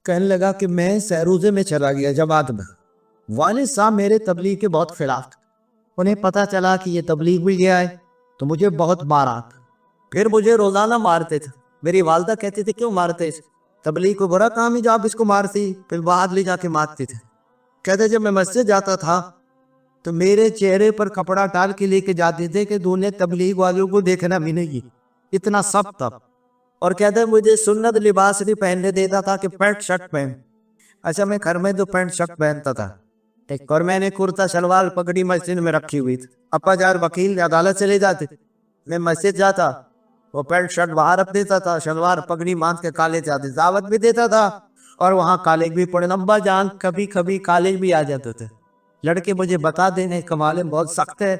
کہنے لگا کہ میں سہروزے میں چلا گیا جماعت میں، والد صاحب میرے تبلیغ کے بہت خلاف تھے، انہیں پتا چلا کہ یہ تبلیغ بھی گیا ہے تو مجھے بہت مارا، پھر مجھے روزانہ مارتے تھے۔ میری والدہ کہتی تھی کیوں مارتے تھے؟ تبلیغ کو برا کام ہی جو آپ اس کو مارتی، پھر باہر لے جا کے مارتے تھے۔ کہتے جب میں مسجد جاتا تھا تو میرے چہرے پر کپڑا ڈال کے لے کے جاتے تھے کہ دونوں تبلیغ والوں کو دیکھنا بھی نہیں، اتنا سخت تھا۔ اور کہتے مجھے سنت لباس نہیں پہننے دیتا تھا کہ پینٹ شرٹ پہن۔ اچھا میں گھر میں تو پینٹ شرٹ پہنتا تھا، اور میں نے کرتا شلوار پگڑی مسجد میں رکھی ہوئی تھی۔ ابا جان وکیل عدالت چلے جاتے، میں مسجد جاتا، وہ پینٹ شرٹ باہر رکھ دیتا تھا، شلوار پگڑی باندھ کے کالج جاتے، دعوت بھی دیتا تھا اور وہاں کالج بھی پڑھنا۔ ابا جان کبھی کبھی کالج بھی آ جاتے تھے، لڑکے مجھے بتا دینے کمالے بہت سخت ہے،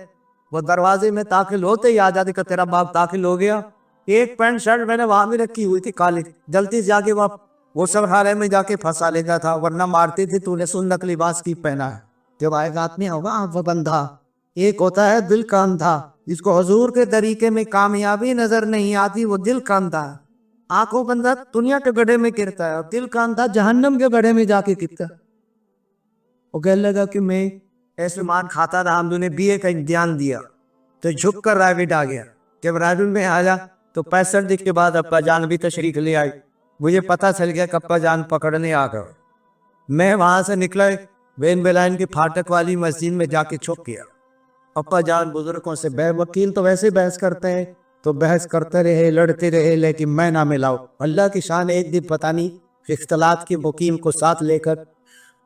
وہ دروازے میں داخل ہوتے ہی آ جاتے کہ تیرا باپ داخل ہو گیا۔ ایک پینٹ شرٹ میں نے وہاں بھی رکھی ہوئی تھی کالج، جلدی سے جا کے وہ سب حالے میں جا کے پھنسا لیتا تھا، ورنہ مارتی تھی تو نے سنت لباس کی پہنا ہے۔ جب آئے گا آدمی ہوگا وہ بندھا، ایک ہوتا ہے دل کا اندھا، جس کو حضور کے طریقے میں کامیابی نظر نہیں آتی، وہ دل کا اندھا ہے۔ آنکھوں بندہ دنیا کے گڑھے میں گرتا ہے اور دل کا اندھا جہنم کے گڑھے میں جا کے گرتا ہے۔ وہ کہنے لگا کہ میں ایسے مان کھاتا رہا، ہم نے بی اے کا امتحان دیا تو جھک کر رائے آ گیا۔ جب رائے میں آیا تو 65 دن کے بعد ابا جان بھی تشریف لے آئی، مجھے پتا چل گیا کہ ابا جان پکڑنے آ گئے۔ میں وہاں سے نکلا، بین بلائن کی پھاٹک والی مسجد میں جا کے چھپ گیا۔ ابا جان بزرگوں سے وکیل تو ویسے بحث کرتے ہیں تو بحث کرتے رہے، لڑتے رہے، لیکن میں نہ ملاؤ۔ اللہ کی شان، ایک دن پتہ نہیں اختلاط کے مقیم کو ساتھ لے کر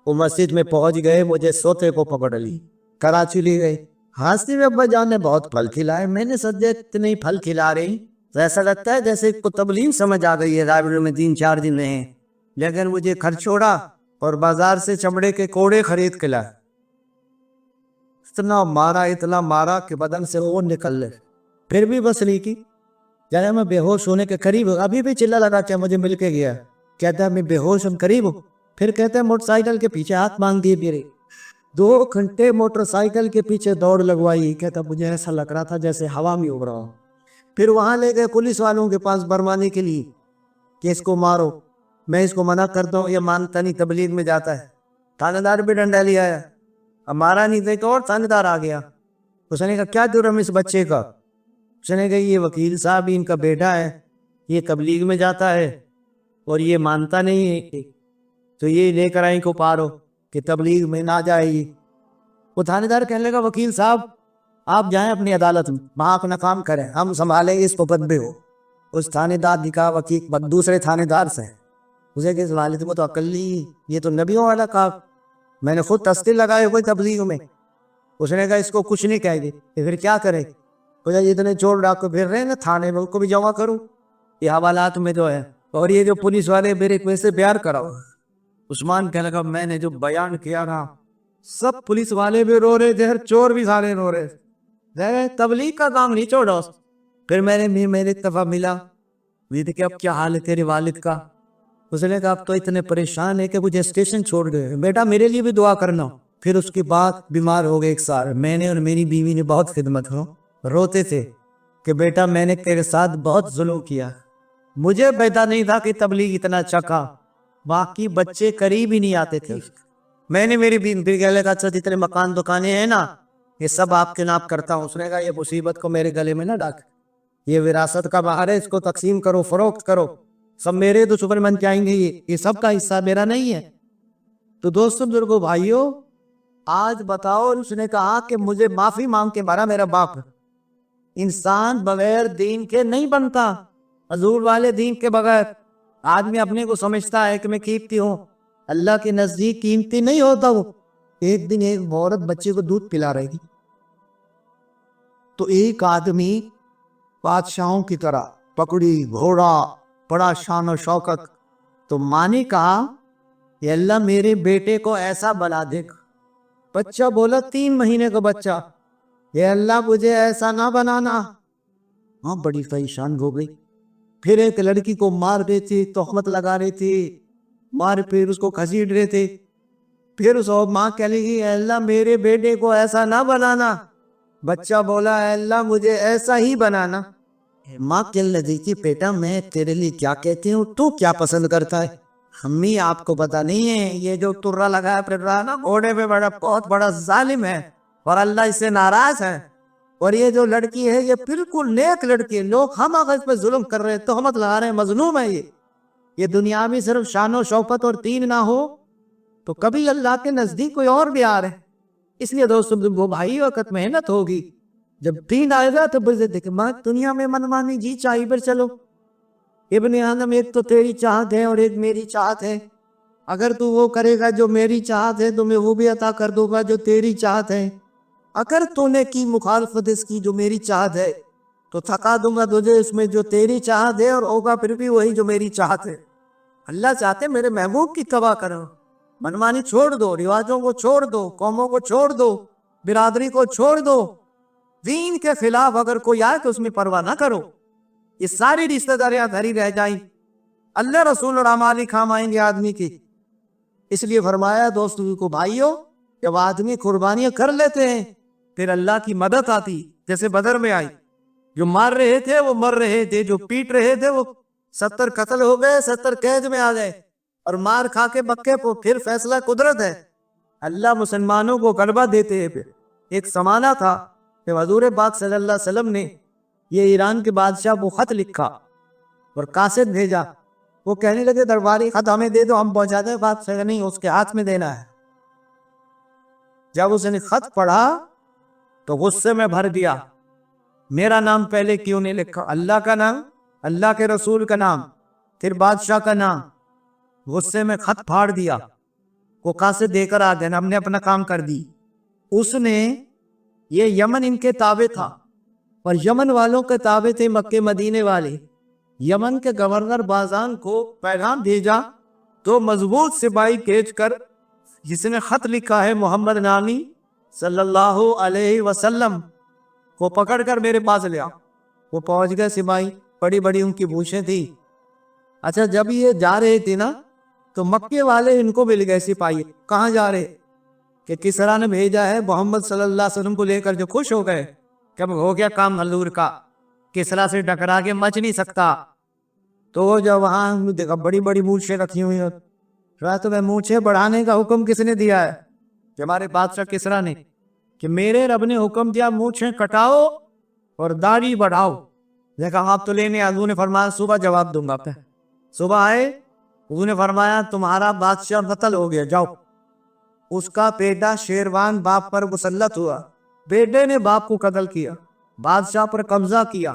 وہ مسجد میں پہنچ گئے، مجھے سوتے کو پکڑ لی، کراچی لے گئے۔ ہاستے میں ابا جان نے بہت پھل کھلائے، میں نے سجدے اتنے پھل کھلا رہی، ایسا لگتا ہے جیسے کو تبلیغ سمجھ آ گئی ہے، رائبریری میں 3-4 دن رہے، لیکن مجھے گھر چھوڑا اور بازار سے چمڑے کے کوڑے خرید کے لائے۔ اتنا مارا کہ بدن سے وہ نکل لے، پھر بھی بس نہیں کی۔ جانا میں بے ہوش ہونے کے قریب ہوں، ابھی بھی چلا لگا کہ مجھے مل کے گیا، کہتا ہے میں بے ہوش ہوں، قریب ہوں۔ پھر کہتا ہے موٹر سائیکل کے پیچھے ہاتھ مانگ دیے میرے، 2 گھنٹے موٹر سائیکل کے پیچھے دوڑ لگوائی، کہتا مجھے ایسا لگ رہا تھا جیسے ہوا میں اڑ رہا ہوں۔ پھر وہاں لے گئے پولیس والوں کے پاس بروانے کے لیے کہ اس کو مارو، میں اس کو منع کرتا ہوں، یہ مانتا نہیں، تبلیغ میں جاتا ہے۔ تھانے دار بھی ڈنڈا لیا ہے، ہمارا نہیں دیکھا، اور تھانے دار آ گیا، اس نے کہا کیا جرم اس بچے کا؟ اس نے کہا یہ وکیل صاحب ان کا بیٹا ہے، یہ تبلیغ میں جاتا ہے اور یہ مانتا نہیں ہے، تو یہ لے کر آئیں کو پارو کہ تبلیغ میں نہ جائے۔ وہ تھانے دار کہنے لگا وکیل صاحب آپ جائیں اپنی عدالت میں، وہاں اپنا کام کریں، ہم سنبھالیں اس کو بدبے ہو۔ اس تھانے دار نے کہا وکیل دوسرے تھانے دار سے، اسے کہ والد کو تو عقل نہیں، یہ تو نبیوں والا کام، میں نے خود تصدیق لگائے ہوئے تبلیغ میں۔ اس نے کہا اس کو کچھ نہیں کہہ گے، پھر کیا کرے؟ اتنے چور ڈاکو پھر رہے نا تھانے میں، ان کو بھی جمع کروں، یہ حوالات میں جو ہے، اور یہ جو پولیس والے میرے کو ایسے بیان کراؤ۔ عثمان کہنے لگا میں نے جو بیان کیا نا، سب پولیس والے بھی رو رہے تھے، چور بھی سارے رو رہے تھے، تبلیغ کا کام نہیں چھوڑو۔ پھر میرے اتفاق ملا، کہ اب کیا حال ہے تیرے والد کا؟ اس نے کہا اب تو اتنے پریشان ہے کہ مجھے اسٹیشن چھوڑ گئے، بیٹا میرے لیے بھی دعا کرنا۔ پھر اس کے بعد بیمار ہو گئے 1 سال، میں نے اور میری بیوی نے بہت خدمت ہو، روتے تھے کہ بیٹا میں نے تیرے ساتھ بہت ظلم کیا، مجھے پتا نہیں تھا کہ تبلیغ اتنا اچھا کام، باقی بچے قریب ہی نہیں آتے تھے۔ میں نے میری بیوی کہنے لگا اچھا جتنے مکان دکانیں ہیں نا یہ سب آپ کے نام کرتا ہوں۔ اس نے کہا یہ مصیبت کو میرے گلے میں نہ ڈاک، یہ وراثت کا باہر ہے، اس کو تقسیم کرو، فروخت کرو، سب میرے دشمن بن جائیں گے، یہ سب کا حصہ میرا نہیں ہے۔ تو دوستوں بزرگوں بھائیوں آج بتاؤ، اس نے کہا کہ مجھے معافی مانگ کے مارا میرا باپ۔ انسان بغیر دین کے نہیں بنتا، حضور والے دین کے بغیر۔ آدمی اپنے کو سمجھتا ہے کہ میں قیمتی ہوں، اللہ کے نزدیک قیمتی نہیں ہوتا وہ۔ ایک دن ایک عورت بچے کو دودھ پلا رہی تھی، تو ایک آدمی بادشاہوں کی طرح پکڑی گھوڑا، بڑا شان و شوکت، تو ماں نے کہا کہ اللہ میرے بیٹے کو ایسا بنا دے۔ بچہ بولا 3 مہینے کا بچہ، یہ اللہ مجھے ایسا نہ بنانا۔ ہاں بڑی پریشان ہو گئی۔ پھر ایک لڑکی کو مار رہے تھے، تہمت لگا رہے تھے، مار پھر اس کو گھسیٹ رہے تھے۔ پھر اس ماں کہہ لگی اے اللہ میرے بیٹے کو ایسا نہ بنانا۔ بچہ بولا اے اللہ مجھے ایسا ہی بنانا۔ ماں کہنے لگی کہ بیٹا میں تیرے لیے کیا کہتی ہوں، تو کیا پسند کرتا ہے؟ امی آپ کو پتا نہیں ہے یہ جو ترا لگایا پھر رہا نا گھوڑے پہ بہت بڑا ظالم ہے اور اللہ اس سے ناراض ہے. اور یہ جو لڑکی ہے یہ بالکل نیک لڑکی ہے. لوگ ہم اس پہ ظلم کر رہے ہیں, تہمت لگا رہے ہیں, مظلوم ہے یہ دنیا میں صرف شان و شوکت اور دین نہ ہو تو کبھی اللہ کے نزدیک کوئی اور بھی آ رہے. اس لیے دوستو وہ بھائی وقت محنت ہوگی, جب دین آئے گا تو بس دیکھیں ماں دنیا میں منمانی جی چاہیے پر چلو. ابن آدم ایک تو تیری چاہت ہے اور ایک میری چاہت ہے. اگر تو وہ کرے گا جو میری چاہت ہے تو میں وہ بھی عطا کر دوں گا جو تیری چاہت ہے. اگر تو نے کی مخالفت اس کی جو میری چاہت ہے تو تھکا دوں گا تجھے اس میں جو تیری چاہت ہے, اور ہوگا پھر بھی وہی جو میری چاہت ہے. اللہ چاہتے میرے محبوب کی تباہ کرو. منمانی چھوڑ دو, رواجوں کو چھوڑ دو, قوموں کو چھوڑ دو, برادری کو چھوڑ دو. دین کے خلاف اگر کوئی آئے تو اس میں پرواہ نہ کرو. یہ ساری رشتہ داریاں دھری رہ جائیں, اللہ رسول اور اعمال کام آئیں گے آدمی کی. اس لیے فرمایا دوستوں کو بھائیوں, جب آدمی قربانیاں کر لیتے ہیں پھر اللہ کی مدد آتی. جیسے بدر میں آئی, جو مار رہے تھے وہ مر رہے تھے, جو پیٹ رہے تھے وہ 70 قتل ہو گئے, 70 قید میں آ گئے, اور مار کھا کے مکے کو پھر فیصلہ قدرت ہے. اللہ مسلمانوں کو غلبہ دیتے ہیں. پھر ایک زمانہ تھا کہ حضور پاک صلی اللہ علیہ وسلم نے یہ ایران کے بادشاہ کو خط لکھا اور قاصد بھیجا. وہ کہنے لگے درباری خط ہمیں دے دو, ہم پہنچا دیں. بات سے نہیں, اس کے ہاتھ میں دینا ہے. جب اس نے خط پڑھا تو غصے میں بھر دیا. میرا نام پہلے کیوں نہیں لکھا؟ اللہ کا نام, اللہ کے رسول کا نام, پھر بادشاہ کا نام. غصے میں خط پھاڑ دیا. وہ قاصد دے کر آ گیا, ہم نے اپنا کام کر دی. اس نے یہ یمن ان کے تابع تھا اور یمن والوں کے تابع تھے مکے مدینے والے. یمن کے گورنر بازان کو پیغام بھیجا تو مضبوط سپاہی بھیج کر جس نے خط لکھا ہے محمد نامی صلی اللہ علیہ وسلم کو پکڑ کر میرے پاس لیا. وہ پہنچ گئے سپاہی, بڑی بڑی ان کی پوچھیں تھی. اچھا جب یہ جا رہے تھے نا تو مکے والے ان کو مل گئے سپاہی. کہاں جا رہے؟ کہ کسرا نے بھیجا ہے محمد صلی اللہ علیہ وسلم کو لے کر. جو خوش ہو گئے کہ ہو گیا کام حضور کا, کسرا سے ٹکرا کے مچ نہیں سکتا. تو جب وہاں دیکھا بڑی بڑی مونچھیں رکھی ہوئی ہیں, تو میں مونچھیں بڑھانے کا حکم کس نے دیا ہے؟ کہ ہمارے بادشاہ کسرا نے, کہ میرے رب نے حکم دیا مونچھیں کٹاؤ اور داڑھی بڑھاؤ. دیکھا آپ تو لینے, حضور نے فرمایا صبح جواب دوں گا. صبح آئے, حضور نے فرمایا تمہارا بادشاہ قتل ہو گیا, جاؤ. اس کا بیٹا شیروان باپ پر مسلط ہوا. بیٹے نے باپ کو قتل کیا, بادشاہ پر قبضہ کیا.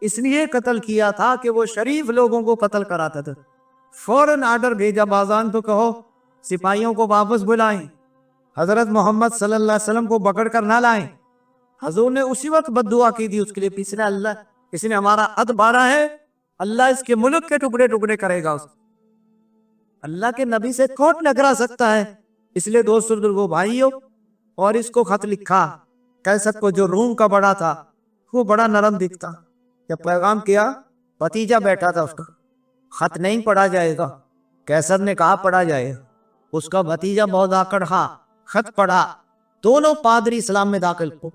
اس لیے قتل کیا تھا کہ وہ شریف لوگوں کو قتل کراتا تھا. فوراً آرڈر بھیجا بازان تو کہو سپاہیوں کو واپس بلائیں, حضرت محمد صلی اللہ علیہ وسلم کو پکڑ کر نہ لائیں. حضور نے اسی وقت بد دعا کی تھی اس کے لیے, پیچھے اللہ اس نے ہمارا عد بارا ہے, اللہ اس کے ملک کے ٹکڑے ٹکڑے کرے گا. اللہ کے نبی سے کون ٹکرا سکتا ہے؟ اس لیے دوستو بھائیوں, اور اس کو خط لکھا. کیسر کو جو روم کا بڑا تھا وہ بڑا نرم دکھتا. جب پیغام کیا, بھتیجا بیٹھا تھا اس کا, خط نہیں پڑھا جائے گا. کیسر نے کہا پڑھا جائے گا. اس کا بھتیجا بہت آکڑ, ہاں خط پڑھا. دونوں پادری اسلام میں داخل ہو.